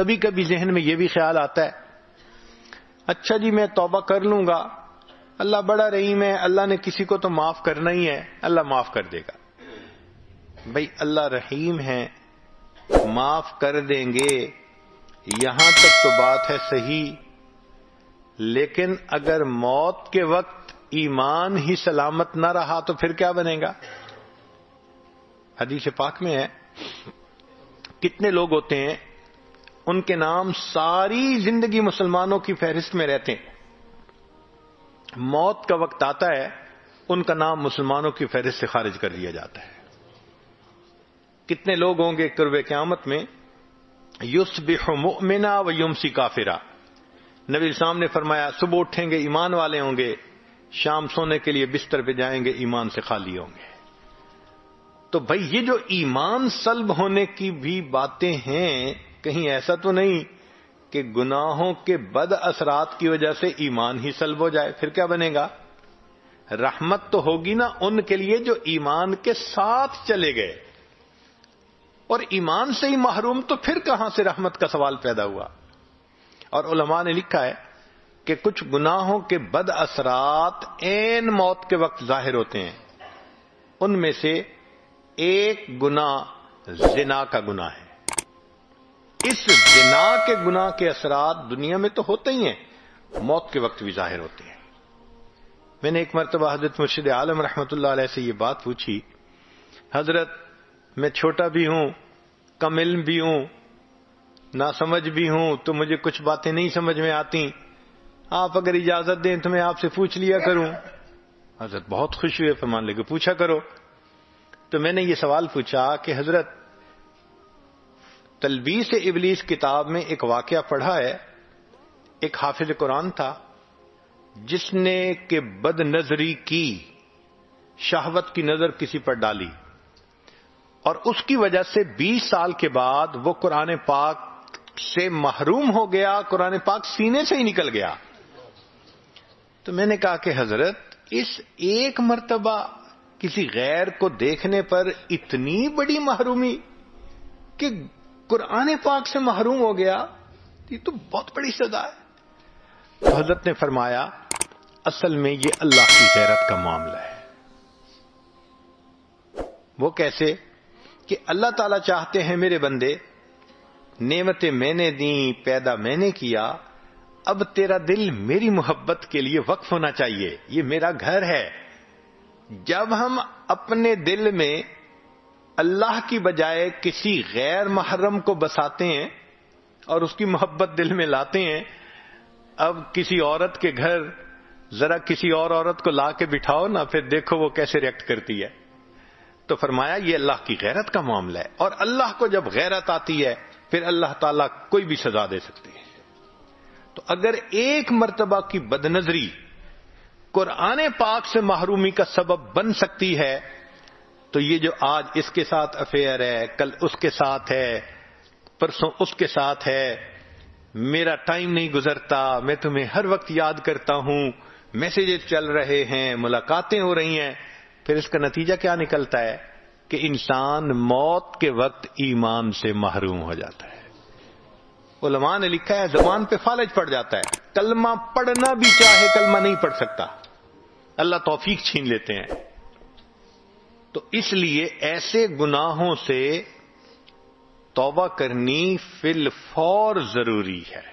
کبھی کبھی ذہن میں یہ بھی خیال آتا ہے اچھا جی میں توبہ کر لوں گا، اللہ بڑا رحیم ہے، اللہ نے کسی کو تو معاف کرنا ہی ہے، اللہ معاف کر دے گا۔ بھائی اللہ رحیم ہے، معاف کر دیں گے، یہاں تک تو بات ہے صحیح، لیکن اگر موت کے وقت ایمان ہی سلامت نہ رہا تو پھر کیا بنے گا؟ حدیث پاک میں ہے کتنے لوگ ہوتے ہیں ان کے نام ساری زندگی مسلمانوں کی فہرست میں رہتے ہیں، موت کا وقت آتا ہے ان کا نام مسلمانوں کی فہرست سے خارج کر دیا جاتا ہے۔ کتنے لوگ ہوں گے قرب قیامت میں یصبح مؤمنا و یمسی کافرا، نبی اسلام نے فرمایا صبح اٹھیں گے ایمان والے ہوں گے، شام سونے کے لیے بستر پہ جائیں گے ایمان سے خالی ہوں گے۔ تو بھائی یہ جو ایمان سلب ہونے کی بھی باتیں ہیں، کہیں ایسا تو نہیں کہ گناہوں کے بد اثرات کی وجہ سے ایمان ہی سلب ہو جائے، پھر کیا بنے گا؟ رحمت تو ہوگی نا ان کے لیے جو ایمان کے ساتھ چلے گئے، اور ایمان سے ہی محروم تو پھر کہاں سے رحمت کا سوال پیدا ہوا؟ اور علماء نے لکھا ہے کہ کچھ گناہوں کے بد اثرات عین موت کے وقت ظاہر ہوتے ہیں، ان میں سے ایک گناہ زنا کا گناہ ہے۔ اس زنا کے گناہ کے اثرات دنیا میں تو ہوتے ہی ہیں، موت کے وقت بھی ظاہر ہوتے ہیں۔ میں نے ایک مرتبہ حضرت مرشد عالم رحمۃ اللہ علیہ سے یہ بات پوچھی، حضرت میں چھوٹا بھی ہوں، کم علم بھی ہوں، ناسمجھ بھی ہوں، تو مجھے کچھ باتیں نہیں سمجھ میں آتی، آپ اگر اجازت دیں تو میں آپ سے پوچھ لیا کروں۔ حضرت بہت خوش ہوئے، فرمان لگے پوچھا کرو۔ تو میں نے یہ سوال پوچھا کہ حضرت تلبیس ابلیس کتاب میں ایک واقعہ پڑھا ہے، ایک حافظ قرآن تھا جس نے کہ بد نظری کی، شہوت کی نظر کسی پر ڈالی، اور اس کی وجہ سے 20 سال کے بعد وہ قرآن پاک سے محروم ہو گیا، قرآن پاک سینے سے ہی نکل گیا۔ تو میں نے کہا کہ حضرت اس ایک مرتبہ کسی غیر کو دیکھنے پر اتنی بڑی محرومی کہ قرآن پاک سے محروم ہو گیا، یہ تو بہت بڑی سزا ہے۔ تو حضرت نے فرمایا اصل میں یہ اللہ کی غیرت کا معاملہ ہے۔ وہ کیسے؟ کہ اللہ تعالیٰ چاہتے ہیں میرے بندے، نعمتیں میں نے دیں، پیدا میں نے کیا، اب تیرا دل میری محبت کے لیے وقف ہونا چاہیے، یہ میرا گھر ہے۔ جب ہم اپنے دل میں اللہ کی بجائے کسی غیر محرم کو بساتے ہیں اور اس کی محبت دل میں لاتے ہیں، اب کسی عورت کے گھر ذرا کسی اور عورت کو لا کے بٹھاؤ نا، پھر دیکھو وہ کیسے ریئیکٹ کرتی ہے۔ تو فرمایا یہ اللہ کی غیرت کا معاملہ ہے، اور اللہ کو جب غیرت آتی ہے پھر اللہ تعالیٰ کوئی بھی سزا دے سکتے ہیں۔ تو اگر ایک مرتبہ کی بد نظری قرآن پاک سے محرومی کا سبب بن سکتی ہے، تو یہ جو آج اس کے ساتھ افیئر ہے، کل اس کے ساتھ ہے، پرسوں اس کے ساتھ ہے، میرا ٹائم نہیں گزرتا، میں تمہیں ہر وقت یاد کرتا ہوں، میسیجز چل رہے ہیں، ملاقاتیں ہو رہی ہیں، پھر اس کا نتیجہ کیا نکلتا ہے کہ انسان موت کے وقت ایمان سے محروم ہو جاتا ہے۔ علماء نے لکھا ہے زبان پہ فالج پڑ جاتا ہے، کلمہ پڑھنا بھی چاہے کلمہ نہیں پڑھ سکتا، اللہ توفیق چھین لیتے ہیں۔ تو اس لیے ایسے گناہوں سے توبہ کرنی فی الفور ضروری ہے۔